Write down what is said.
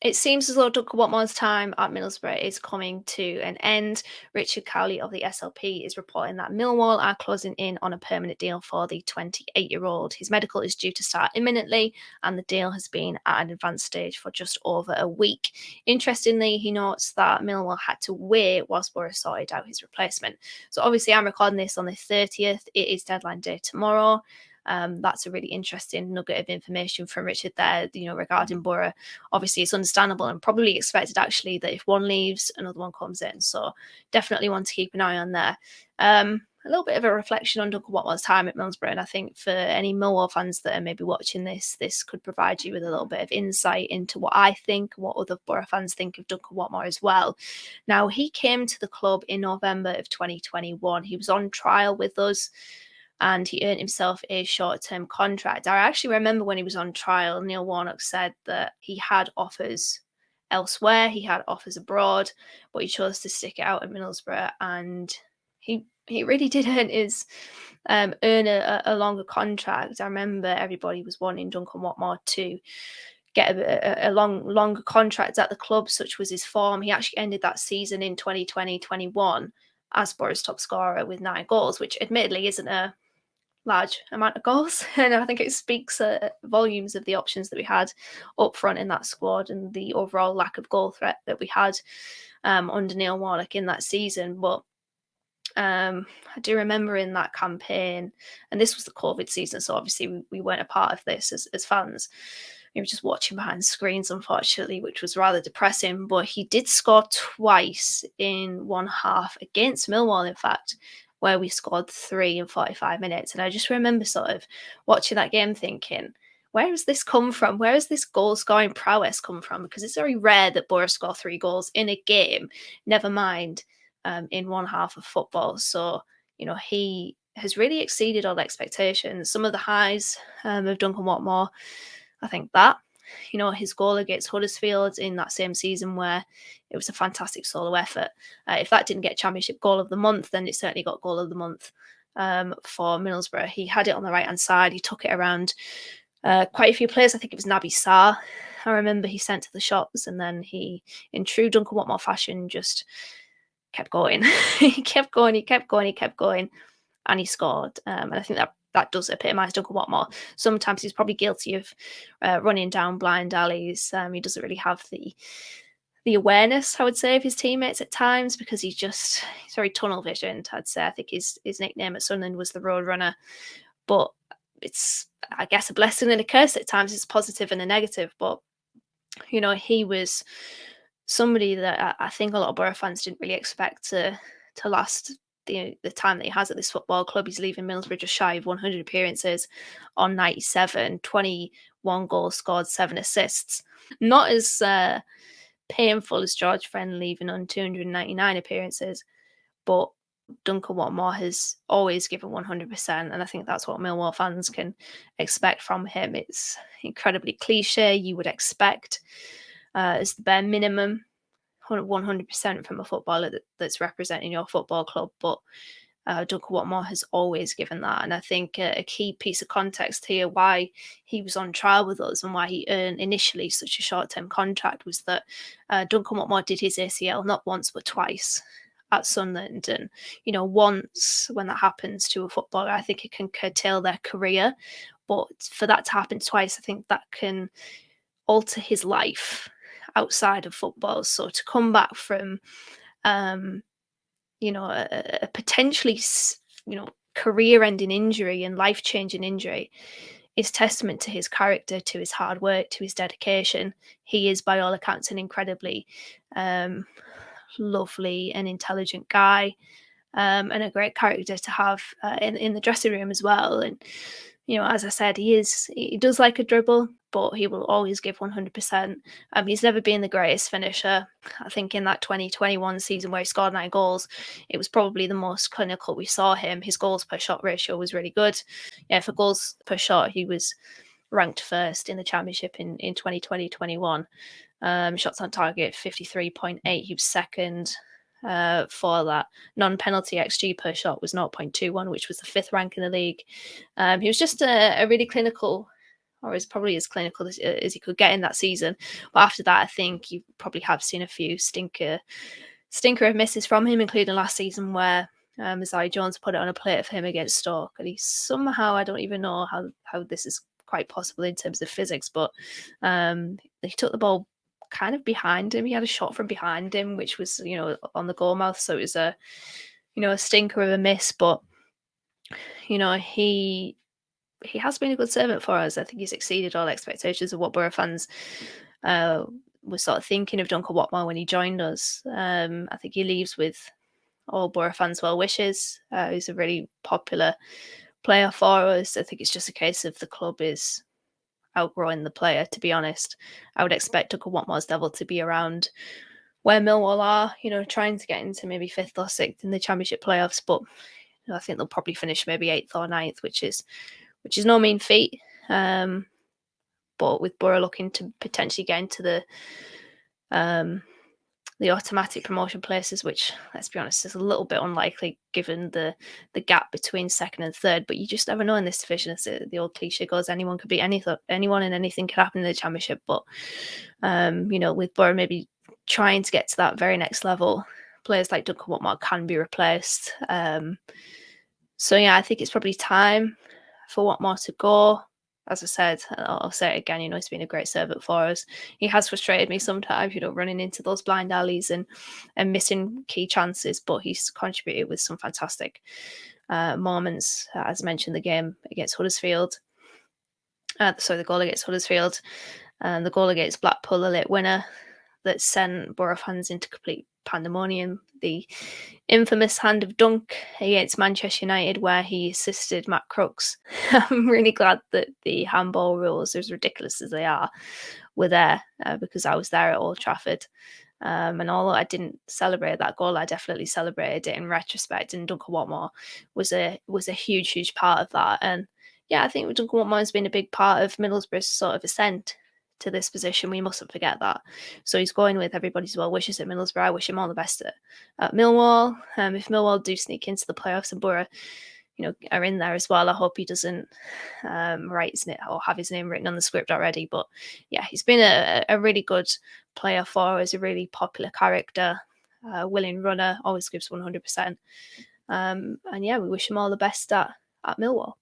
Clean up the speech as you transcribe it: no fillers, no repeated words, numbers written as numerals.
It seems as though Duncan Watmore's time at Middlesbrough is coming to an end. Richard Cowley of the SLP is reporting that Millwall are closing in on a permanent deal for the 28-year-old. His medical is due to start imminently, and the deal has been at an advanced stage for just over a week. Interestingly, he notes that Millwall had to wait whilst Boro sorted out his replacement. So obviously, I'm recording this on the 30th. It is deadline day tomorrow. That's a really interesting nugget of information from Richard there, regarding Boro. Obviously, it's understandable and probably expected actually that if one leaves, another one comes in. So definitely want to keep an eye on there. A little bit of a reflection on Duncan Watmore's time at Middlesbrough, and I think for any Millwall fans that are maybe watching this could provide you with a little bit of insight into what I think, what other Boro fans think of Duncan Watmore as well. Now, he came to the club in November of 2021. He was on trial with us, and he earned himself a short-term contract. I actually remember when he was on trial, Neil Warnock said that he had offers elsewhere, he had offers abroad, but he chose to stick it out at Middlesbrough, and he really did earn a longer contract. I remember everybody was wanting Duncan Watmore to get a longer contract at the club, such was his form. He actually ended that season in 2020-21 as Boro's top scorer with 9 goals, which admittedly isn't a large amount of goals, and I think it speaks volumes of the options that we had up front in that squad and the overall lack of goal threat that we had under Neil Warnock in that season. But I do remember in that campaign, and this was the COVID season, so obviously we weren't a part of this as fans. We were just watching behind screens, unfortunately, which was rather depressing. But he did score twice in one half against Millwall, in fact, where we scored 3 in 45 minutes. And I just remember sort of watching that game thinking, where has this come from? Where has this goal-scoring prowess come from? Because it's very rare that Boro score 3 goals in a game, never mind in one half of football. So, he has really exceeded all expectations. Some of the highs of Duncan Watmore, I think that, his goal against Huddersfield in that same season where it was a fantastic solo effort. If that didn't get Championship Goal of the Month, then it certainly got Goal of the Month for Middlesbrough. He had it on the right-hand side. He took it around quite a few players. I think it was Naby Sarr. I remember he sent to the shots, and then he, in true Duncan Watmore fashion, just kept going. He kept going, and he scored. And I think that does epitomise Duncan Watmore. Sometimes he's probably guilty of running down blind alleys. He doesn't really have the awareness, I would say, of his teammates at times, because he's very tunnel visioned, I'd say. I think his nickname at Sunderland was the Road Runner. But it's, I guess, a blessing and a curse at times. It's positive and a negative. But, he was somebody that I think a lot of Boro fans didn't really expect to last the time that he has at this football club. He's leaving Middlesbrough just shy of 100 appearances on 97, 21 goals scored, 7 assists. Not as painful as George Friend leaving on 299 appearances, but Duncan Watmore has always given 100%, and I think that's what Millwall fans can expect from him. It's incredibly cliche. You would expect as the bare minimum 100% from a footballer that's representing your football club, but Duncan Watmore has always given that. And I think a key piece of context here why he was on trial with us and why he earned initially such a short-term contract was that Duncan Watmore did his ACL not once but twice at Sunderland. And, once when that happens to a footballer, I think it can curtail their career. But for that to happen twice, I think that can alter his life outside of football. So to come back from a potentially career-ending injury and life-changing injury is testament to his character, to his hard work, to his dedication. He is, by all accounts, an incredibly lovely and intelligent guy, and a great character to have in the dressing room as well. And as I said, he does like a dribble, but he will always give 100%. He's never been the greatest finisher. I think in that 2021 season where he scored 9 goals, it was probably the most clinical we saw him. His goals per shot ratio was really good. Yeah, for goals per shot, he was ranked first in the Championship in 2020-21. Shots on target, 53.8. He was second for that. Non-penalty XG per shot was 0.21, which was the 5th rank in the league. He was just a really clinical or is probably as clinical as he could get in that season. But after that, I think you probably have seen a few stinker of misses from him, including last season where Isaiah Jones put it on a plate of him against Stoke, and he somehow, I don't even know how this is quite possible in terms of physics, but he took the ball kind of behind him. He had a shot from behind him, which was, on the goal mouth, so it was a stinker of a miss, but he has been a good servant for us. I think he's exceeded all expectations of what Boro fans were sort of thinking of Duncan Watmore when he joined us. I think he leaves with all Boro fans' well wishes. He's a really popular player for us. I think it's just a case of the club is outgrowing the player, to be honest. I would expect Duncan Watmore's level to be around where Millwall are, trying to get into maybe 5th or 6th in the Championship playoffs, but I think they'll probably finish maybe 8th or 9th, which is no mean feat. But with Boro looking to potentially get into the automatic promotion places, which, let's be honest, is a little bit unlikely given the gap between 2nd and 3rd. But you just never know in this division. As the old cliche goes, anyone could beat anyone, and anything could happen in the Championship. But with Boro maybe trying to get to that very next level, players like Duncan Watmore can be replaced. So yeah, I think it's probably time for Watmore to go. As I said, I'll say it again, he's been a great servant for us. He has frustrated me sometimes, running into those blind alleys and missing key chances, but he's contributed with some fantastic moments. As mentioned, the game against Huddersfield. The goal against Huddersfield, and the goal against Blackpool, the late winner that sent Boro fans into complete pandemonium. The infamous hand of Dunk against Manchester United, where he assisted Matt Crooks. I'm really glad that the handball rules, as ridiculous as they are, were there because I was there at Old Trafford. And although I didn't celebrate that goal, I definitely celebrated it in retrospect. And Duncan Watmore was a huge part of that. And yeah, I think Duncan Watmore has been a big part of Middlesbrough's sort of ascent to this position. We mustn't forget that. So he's going with everybody's well wishes at Middlesbrough. I wish him all the best at Millwall. If Millwall do sneak into the playoffs and Boro, are in there as well, I hope he doesn't write his name or have his name written on the script already. But yeah, he's been a really good player for us, a really popular character, willing runner, always gives 100%. And yeah, we wish him all the best at Millwall.